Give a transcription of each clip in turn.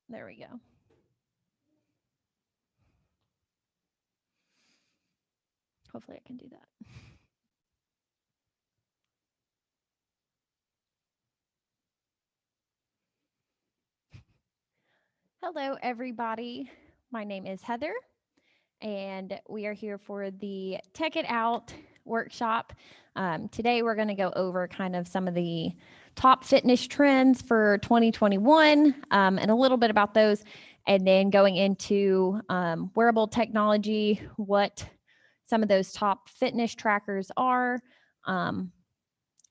There we go. Hopefully I can do that. Hello, everybody. My name is Heather, and we are here for the Tech It Out workshop. Today, we're going to go over kind of some of the top fitness trends for 2021 and a little bit about those, and then going into wearable technology, what some of those top fitness trackers are, and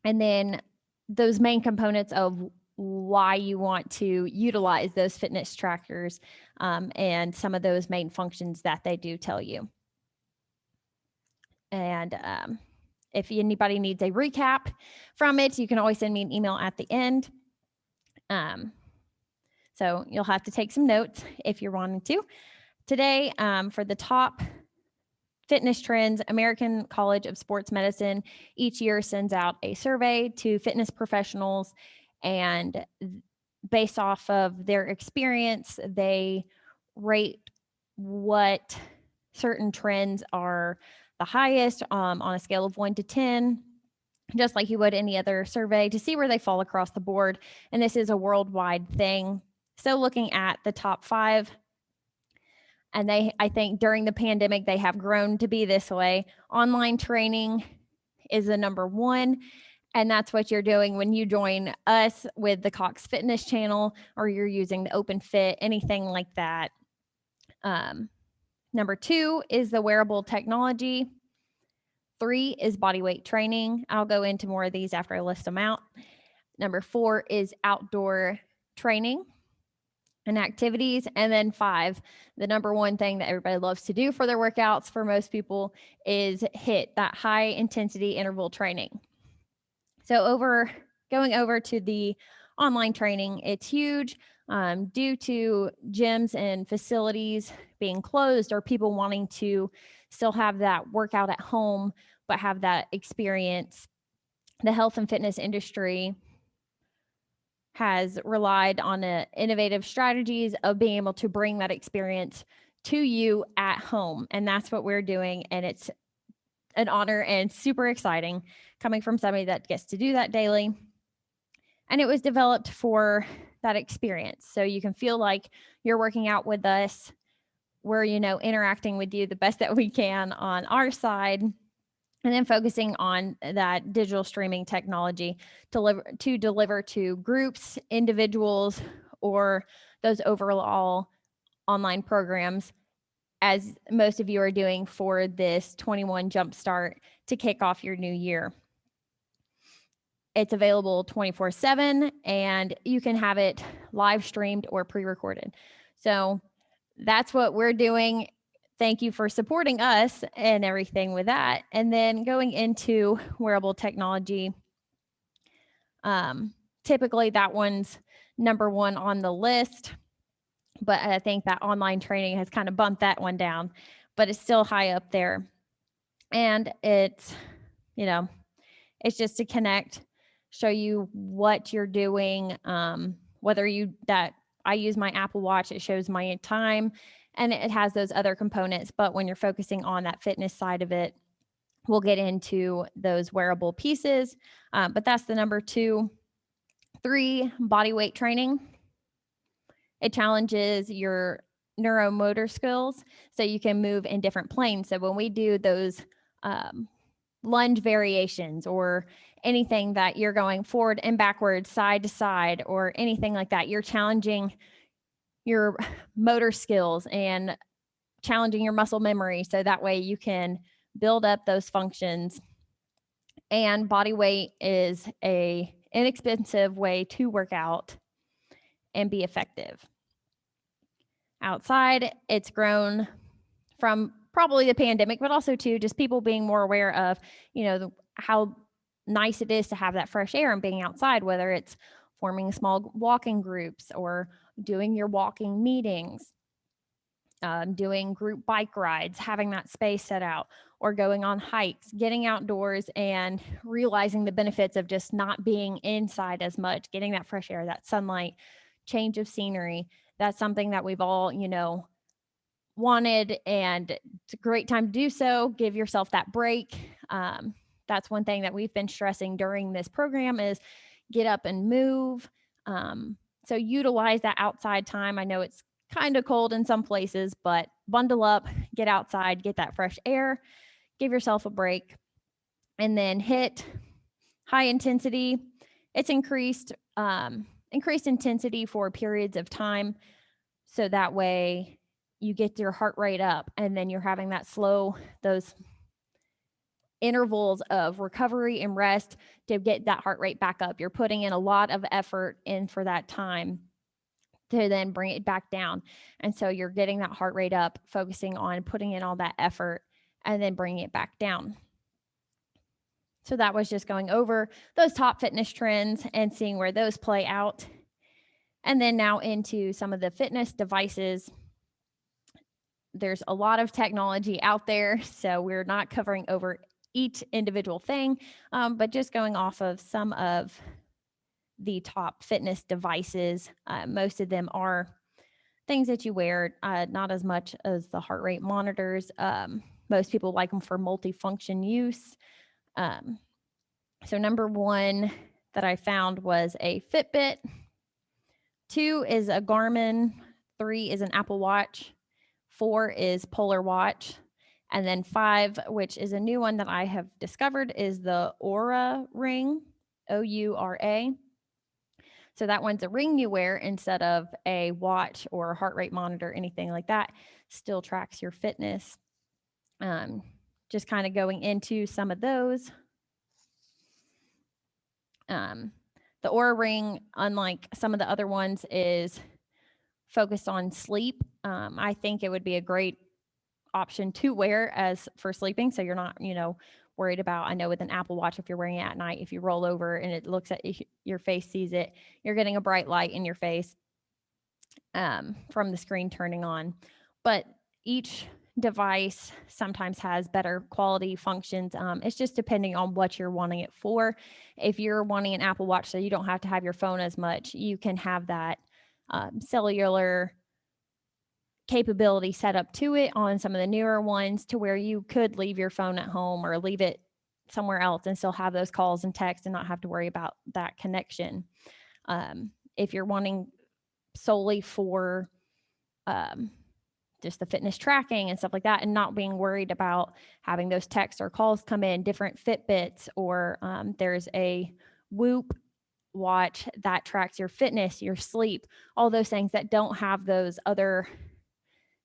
then those main components of why you want to utilize those fitness trackers and some of those main functions that they do tell you. And if anybody needs a recap from it, you can always send me an email at the end. So you'll have to take some notes if you're wanting to. Today, for the top fitness trends, American College of Sports Medicine each year sends out a survey to fitness professionals, and based off of their experience, they rate what certain trends are the highest on a scale of 1 to 10, just like you would any other survey, to see where they fall across the board. And this is a worldwide thing. So looking at the top 5, and I think during the pandemic, they have grown to be this way. Online training is the number 1. And that's what you're doing when you join us with the Cox Fitness channel, or you're using the Open Fit, anything like that. Number 2 is the wearable technology. 3 is body weight training. I'll go into more of these after I list them out. Number 4 is outdoor training and activities. And then 5, the number 1 thing that everybody loves to do for their workouts for most people is hit that high intensity interval training. So going over to the online training, it's huge due to gyms and facilities being closed, or people wanting to still have that workout at home but have that experience. The health and fitness industry has relied on innovative strategies of being able to bring that experience to you at home. And that's what we're doing. And it's an honor and super exciting coming from somebody that gets to do that daily. And it was developed for that experience. So you can feel like you're working out with us. We're, interacting with you the best that we can on our side. And then focusing on that digital streaming technology to deliver to groups, individuals, or those overall online programs, as most of you are doing for this 21 Jumpstart to kick off your new year. It's available 24/7, and you can have it live streamed or pre-recorded. So that's what we're doing. Thank you for supporting us and everything with that. And then going into wearable technology, typically that one's number 1 on the list, but I think that online training has kind of bumped that one down, but it's still high up there. And it's it's just to connect, show you what you're doing, whether I use my Apple Watch, it shows my time, and it has those other components. But when you're focusing on that fitness side of it, we'll get into those wearable pieces. But that's the number 2. 3, body weight training. It challenges your neuromotor skills so you can move in different planes. So when we do those lunge variations, or anything that you're going forward and backwards, side to side, or anything like that, you're challenging your motor skills and challenging your muscle memory, so that way you can build up those functions. And body weight is a inexpensive way to work out and be effective. Outside, it's grown from probably the pandemic, but also too just people being more aware of, how nice it is to have that fresh air and being outside, whether it's forming small walking groups or doing your walking meetings, doing group bike rides, having that space set out, or going on hikes, getting outdoors and realizing the benefits of just not being inside as much, getting that fresh air, that sunlight, change of scenery. That's something that we've all, wanted, and it's a great time to do so. Give yourself that break. That's one thing that we've been stressing during this program is get up and move. So utilize that outside time. I know it's kind of cold in some places, but bundle up, get outside, get that fresh air, give yourself a break, and then hit high intensity. It's increased intensity for periods of time. So that way you get your heart rate up, and then you're having that those intervals of recovery and rest to get that heart rate back up. You're putting in a lot of effort in for that time to then bring it back down. And so you're getting that heart rate up, focusing on putting in all that effort and then bringing it back down. So that was just going over those top fitness trends and seeing where those play out. And then now into some of the fitness devices. There's a lot of technology out there, so we're not covering over each individual thing, but just going off of some of the top fitness devices. Most of them are things that you wear, not as much as the heart rate monitors. Most people like them for multifunction use. So number one that I found was a Fitbit. 2 is a Garmin. 3 is an Apple Watch. 4 is Polar Watch. And then 5, which is a new one that I have discovered, is the Oura Ring, Oura. So that one's a ring you wear instead of a watch or a heart rate monitor, anything like that. Still tracks your fitness. Just kind of going into some of those. The Oura Ring, unlike some of the other ones, is focused on sleep. I think it would be a great option to wear as for sleeping, so you're not, worried about, I know with an Apple Watch, if you're wearing it at night, if you roll over and it looks at your face, sees it, you're getting a bright light in your face from the screen turning on. But each device sometimes has better quality functions. It's just depending on what you're wanting it for. If you're wanting an Apple Watch so you don't have to have your phone as much, you can have that cellular capability set up to it on some of the newer ones, to where you could leave your phone at home or leave it somewhere else and still have those calls and texts and not have to worry about that connection. If you're wanting solely for just the fitness tracking and stuff like that, and not being worried about having those texts or calls come in, different Fitbits, or there's a Whoop watch that tracks your fitness, your sleep, all those things that don't have those other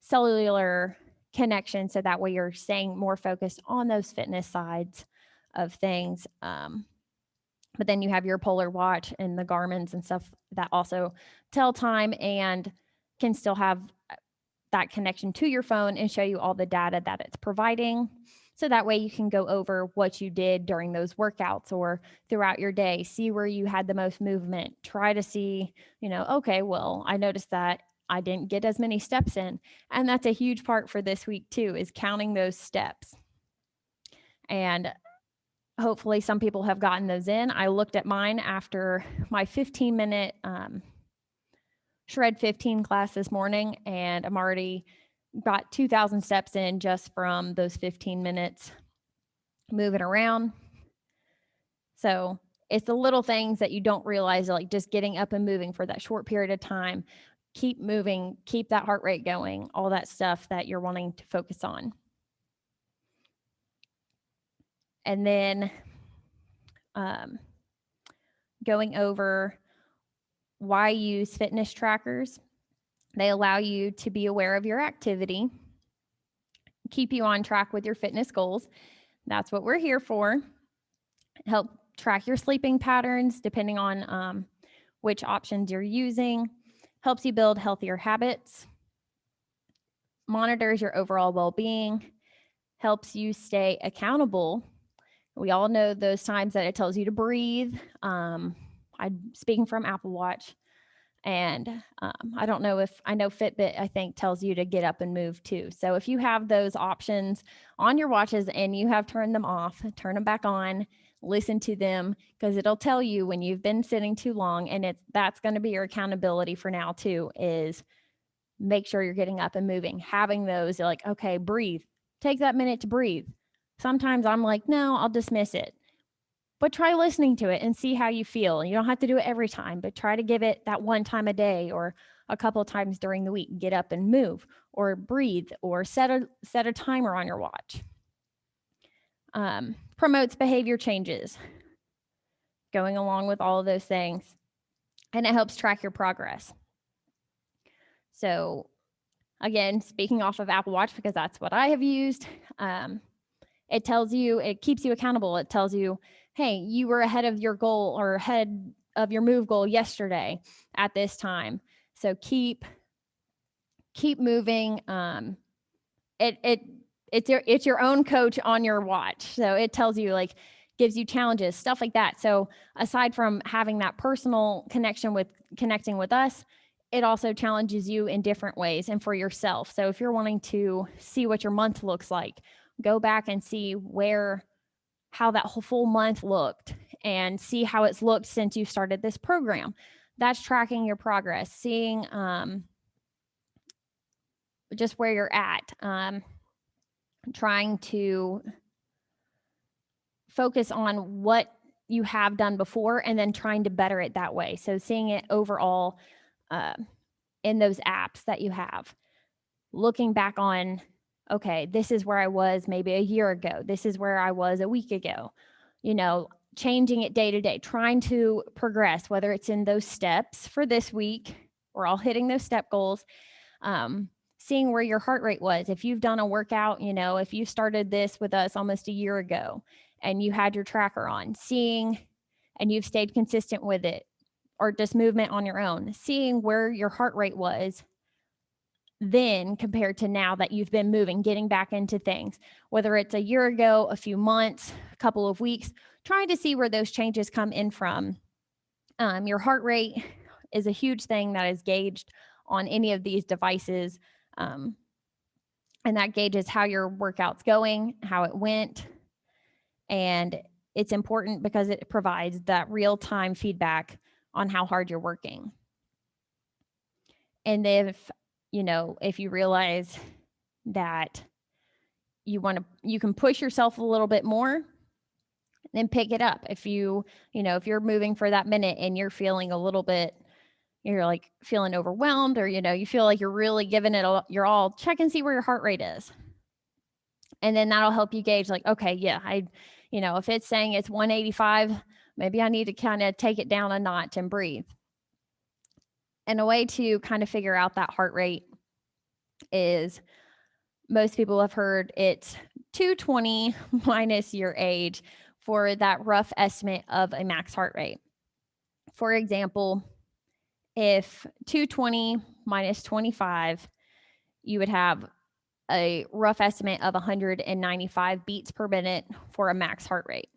cellular connections. So that way you're staying more focused on those fitness sides of things. But then you have your Polar Watch and the Garmin's and stuff that also tell time and can still have that connection to your phone and show you all the data that it's providing. So that way you can go over what you did during those workouts or throughout your day, see where you had the most movement, try to see, okay, well, I noticed that I didn't get as many steps in. And that's a huge part for this week too, is counting those steps. And hopefully some people have gotten those in. I looked at mine after my 15-minute Shred 15 class this morning, and I'm already got 2,000 steps in just from those 15 minutes moving around. So it's the little things that you don't realize, like just getting up and moving for that short period of time. Keep moving, keep that heart rate going, all that stuff that you're wanting to focus on. And then going over why use fitness trackers. They allow you to be aware of your activity, keep you on track with your fitness goals. That's what we're here for. Help track your sleeping patterns depending on which options you're using. Helps you build healthier habits. Monitors your overall well-being. Helps you stay accountable. We all know those times that it tells you to breathe. I'm speaking from Apple Watch. And I don't know if, I know Fitbit, I think, tells you to get up and move too. So if you have those options on your watches and you have turned them off, turn them back on, listen to them, because it'll tell you when you've been sitting too long. And that's going to be your accountability for now too, is make sure you're getting up and moving. Having those, you're like, okay, breathe. Take that minute to breathe. Sometimes I'm like, no, I'll dismiss it. But try listening to it and see how you feel. You don't have to do it every time, but try to give it that one time a day or a couple of times during the week. Get up and move or breathe or set a timer on your watch. Promotes behavior changes, going along with all of those things. And it helps track your progress. So again, speaking off of Apple Watch, because that's what I have used, it tells you, it keeps you accountable. It tells you, hey, you were ahead of your goal or ahead of your move goal yesterday at this time. So keep moving. It's your own coach on your watch. So it tells you, like, gives you challenges, stuff like that. So aside from having that personal connecting with us, it also challenges you in different ways and for yourself. So if you're wanting to see what your month looks like, go back and see how that whole full month looked and see how it's looked since you started this program. That's tracking your progress, seeing just where you're at, trying to focus on what you have done before and then trying to better it that way. So seeing it overall in those apps that you have, looking back on, okay, this is where I was maybe a year ago. This is where I was a week ago. Changing it day to day, trying to progress, whether it's in those steps for this week, we're all hitting those step goals. Seeing where your heart rate was. If you've done a workout, if you started this with us almost a year ago and you had your tracker on, and you've stayed consistent with it, or just movement on your own, seeing where your heart rate was then compared to now that you've been moving, getting back into things, whether it's a year ago, a few months, a couple of weeks, trying to see where those changes come in from. Your heart rate is a huge thing that is gauged on any of these devices. And that gauges how your workout's going, how it went. And it's important because it provides that real-time feedback on how hard you're working. And if you realize that you can push yourself a little bit more, then pick it up. If if you're moving for that minute and you're feeling a little bit, you're like feeling overwhelmed, or you feel like you're really giving it your all, check and see where your heart rate is. And then that'll help you gauge, like, okay, yeah, if it's saying it's 185, maybe I need to kind of take it down a notch and breathe. And a way to kind of figure out that heart rate is, most people have heard it's 220 minus your age for that rough estimate of a max heart rate. For example, if 220 minus 25, you would have a rough estimate of 195 beats per minute for a max heart rate.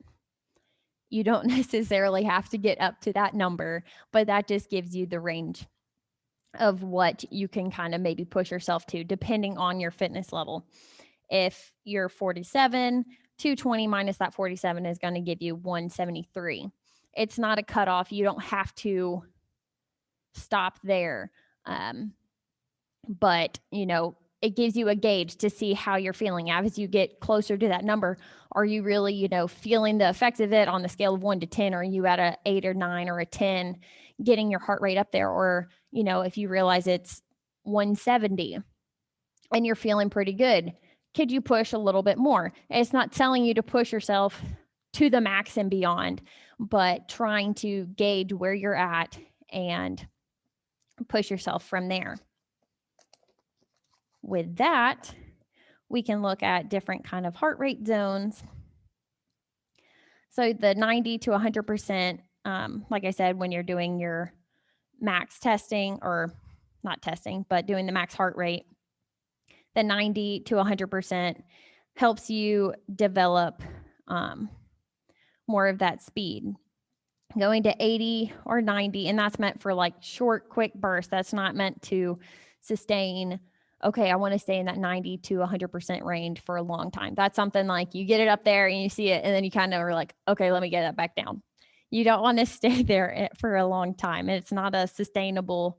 You don't necessarily have to get up to that number, but that just gives you the range of what you can kind of maybe push yourself to, depending on your fitness level. If you're 47, 220 minus that 47 is going to give you 173. It's not a cutoff. You don't have to stop there. But, it gives you a gauge to see how you're feeling. As you get closer to that number, are you really, feeling the effects of it on the scale of 1 to 10? Are you at a 8 or 9 or a 10, getting your heart rate up there? Or, if you realize it's 170 and you're feeling pretty good, could you push a little bit more? It's not telling you to push yourself to the max and beyond, but trying to gauge where you're at and push yourself from there. With that, we can look at different kind of heart rate zones. So the 90 to 100%, like I said, when you're doing your max testing, or not testing, but doing the max heart rate, the 90 to 100% helps you develop more of that speed. Going to 80 or 90, and that's meant for like short, quick bursts. That's not meant to sustain, okay, I want to stay in that 90 to 100% range for a long time. That's something like you get it up there and you see it, and then you kind of are like, okay, let me get that back down. You don't want to stay there for a long time. And it's not a sustainable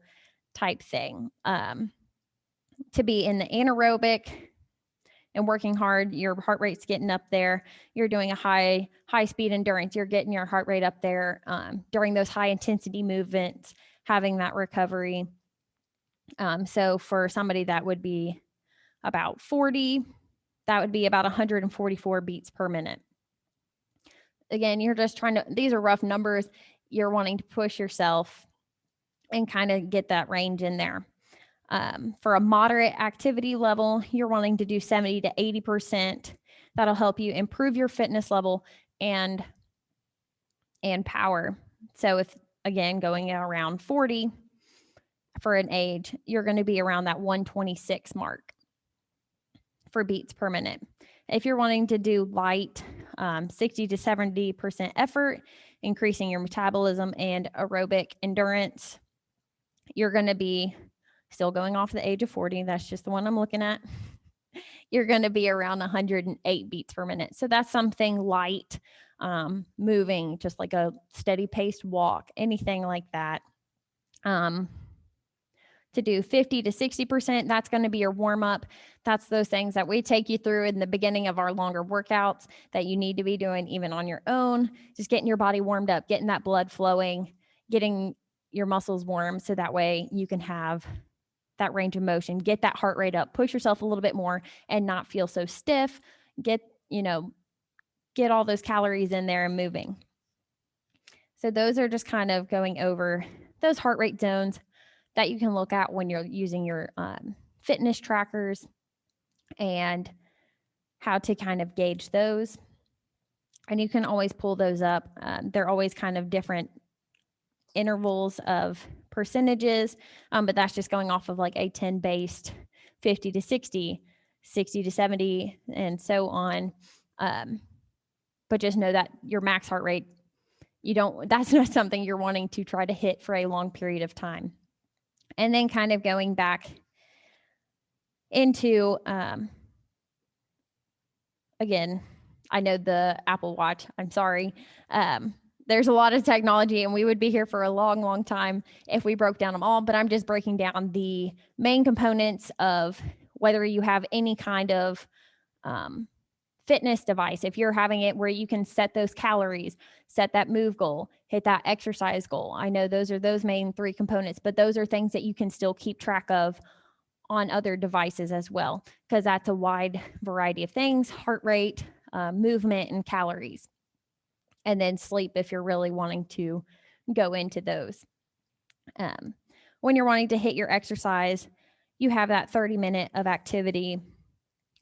type thing. to be in the anaerobic and working hard, your heart rate's getting up there. You're doing a high speed endurance. You're getting your heart rate up there during those high intensity movements, having that recovery. So for somebody that would be about 40, that would be about 144 beats per minute. Again, you're just trying to, these are rough numbers. You're wanting to push yourself and kind of get that range in there. For a moderate activity level, you're wanting to do 70 to 80%. That'll help you improve your fitness level and power. So if, again, going around 40 for an age, you're going to be around that 126 mark for beats per minute. If you're wanting to do light, 60 to 70% effort, increasing your metabolism and aerobic endurance, you're going to be still going off the age of 40. That's just the one I'm looking at. You're going to be around 108 beats per minute. So that's something light, moving, just like a steady paced walk, anything like that. To do 50 to 60%, that's going to be your warm up. That's those things that we take you through in the beginning of our longer workouts that you need to be doing even on your own. Just getting your body warmed up, getting that blood flowing, getting your muscles warm so that way you can have that range of motion, get that heart rate up, push yourself a little bit more and not feel so stiff. Get all those calories in there and moving. So those are just kind of going over those heart rate zones that you can look at when you're using your fitness trackers and how to kind of gauge those. And you can always pull those up. They're always kind of different intervals of percentages, but that's just going off of like a 10 based 50 to 60, 60 to 70, and so on. But just know that your max heart rate, that's not something you're wanting to try to hit for a long period of time. And then kind of going back into, again, I know the Apple Watch, I'm sorry. There's a lot of technology and we would be here for a long, long time if we broke down them all, but I'm just breaking down the main components of whether you have any kind of fitness device. If you're having it where you can set those calories, set that move goal, hit that exercise goal. I know those are those main three components, but those are things that you can still keep track of on other devices as well, because that's a wide variety of things: heart rate, movement, and calories. And then sleep if you're really wanting to go into those. When you're wanting to hit your exercise, you have that 30-minute of activity.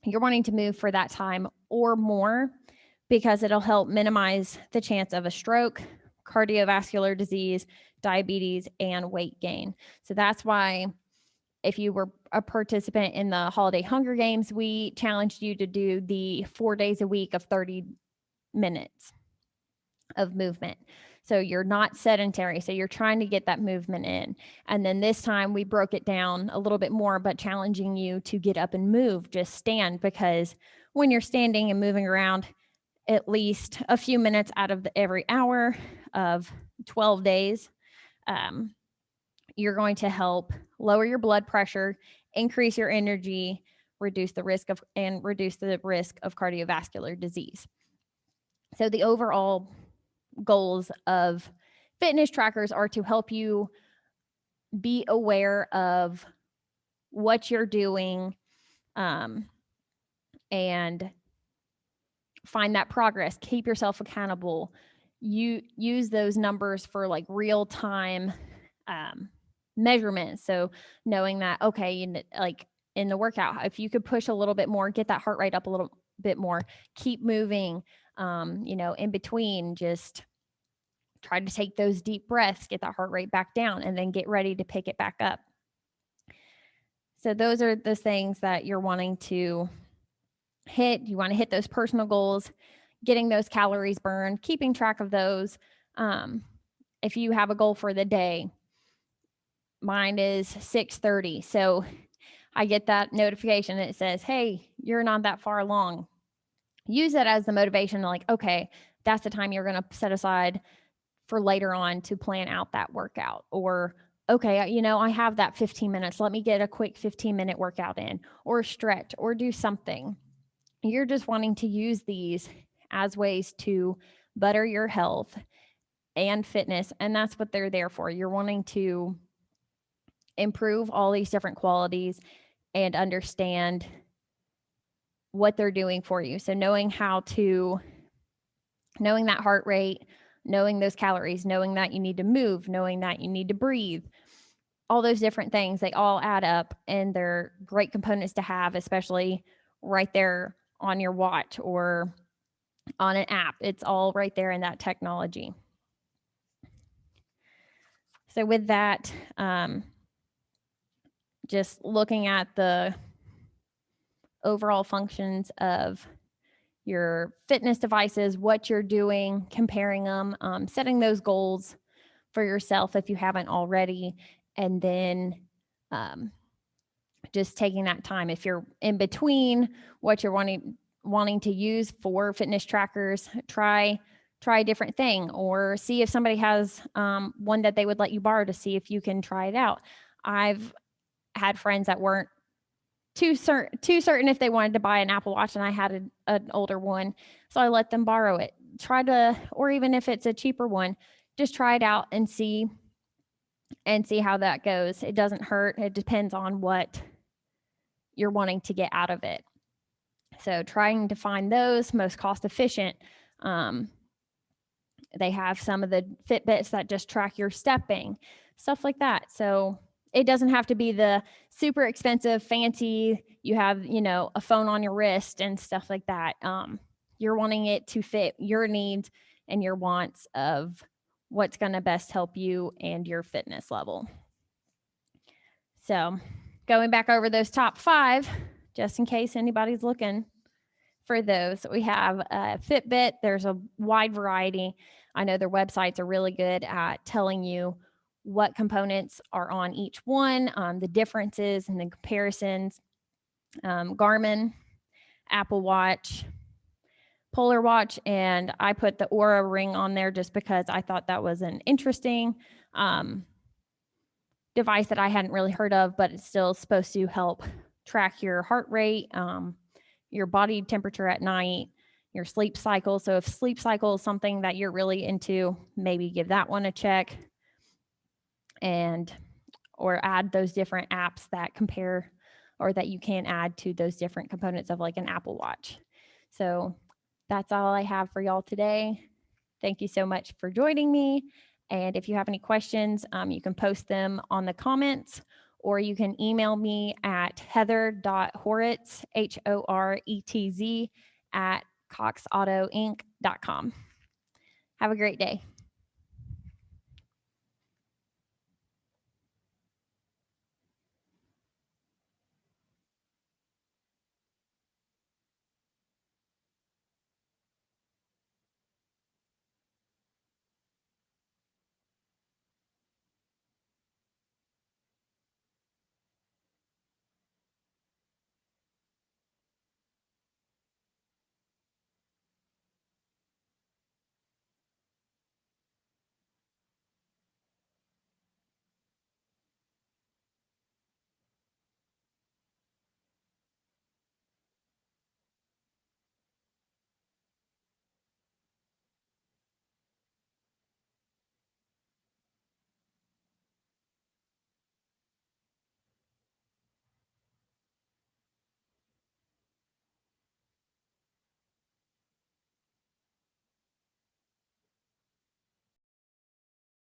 You're wanting to move for that time or more because it'll help minimize the chance of a stroke, cardiovascular disease, diabetes, and weight gain. So that's why if you were a participant in the Holiday Hunger Games, we challenged you to do the 4 days a week of 30 minutes of movement. So you're not sedentary. So you're trying to get that movement in. And then this time we broke it down a little bit more, but challenging you to get up and move, just stand, because when you're standing and moving around at least a few minutes out of every hour of 12 days, you're going to help lower your blood pressure, increase your energy, reduce the risk of cardiovascular disease. So the overall goals of fitness trackers are to help you be aware of what you're doing, and find that progress, keep yourself accountable. You use those numbers for like real time measurements. So knowing that, okay, like in the workout, if you could push a little bit more, get that heart rate up a little bit more, keep moving, in between, just try to take those deep breaths, get that heart rate back down, and then get ready to pick it back up. So those are the things that you're wanting to hit. You want to hit those personal goals, getting those calories burned, keeping track of those. If you have a goal for the day, mine is 6:30. So I get that notification and it says, hey, you're not that far along. Use it as the motivation, like, okay, that's the time you're going to set aside for later on to plan out that workout. Or, okay, I have that 15 minutes. Let me get a quick 15-minute workout in, or stretch, or do something. You're just wanting to use these as ways to better your health and fitness. And that's what they're there for. You're wanting to improve all these different qualities and understand what they're doing for you. So knowing that heart rate, knowing those calories, knowing that you need to move, knowing that you need to breathe, all those different things, they all add up, and they're great components to have, especially right there on your watch or on an app. It's all right there in that technology. So with that, just looking at the overall functions of your fitness devices, what you're doing, comparing them, setting those goals for yourself if you haven't already, and then just taking that time. If you're in between what you're wanting to use for fitness trackers, try a different thing, or see if somebody has one that they would let you borrow to see if you can try it out. I've had friends that weren't too certain if they wanted to buy an Apple Watch, and I had an older one, so I let them borrow it. Or even if it's a cheaper one, just try it out and see how that goes. It doesn't hurt. It depends on what you're wanting to get out of it. So trying to find those most cost efficient. They have some of the Fitbits that just track your stepping, stuff like that. So it doesn't have to be the super expensive, fancy, you have, a phone on your wrist and stuff like that. You're wanting it to fit your needs and your wants of what's going to best help you and your fitness level. So going back over those top 5, just in case anybody's looking for those, we have a Fitbit. There's a wide variety. I know their websites are really good at telling you what components are on each one, the differences and the comparisons. Garmin, Apple Watch, Polar Watch, and I put the Oura Ring on there just because I thought that was an interesting device that I hadn't really heard of, but it's still supposed to help track your heart rate, your body temperature at night, your sleep cycle. So if sleep cycle is something that you're really into, maybe give that one a check, or add those different apps that compare, or that you can add to those different components of like an Apple Watch. So that's all I have for y'all today. Thank you so much for joining me. And if you have any questions, you can post them on the comments, or you can email me at heather.horetz, HORETZ, @coxautoinc.com. Have a great day.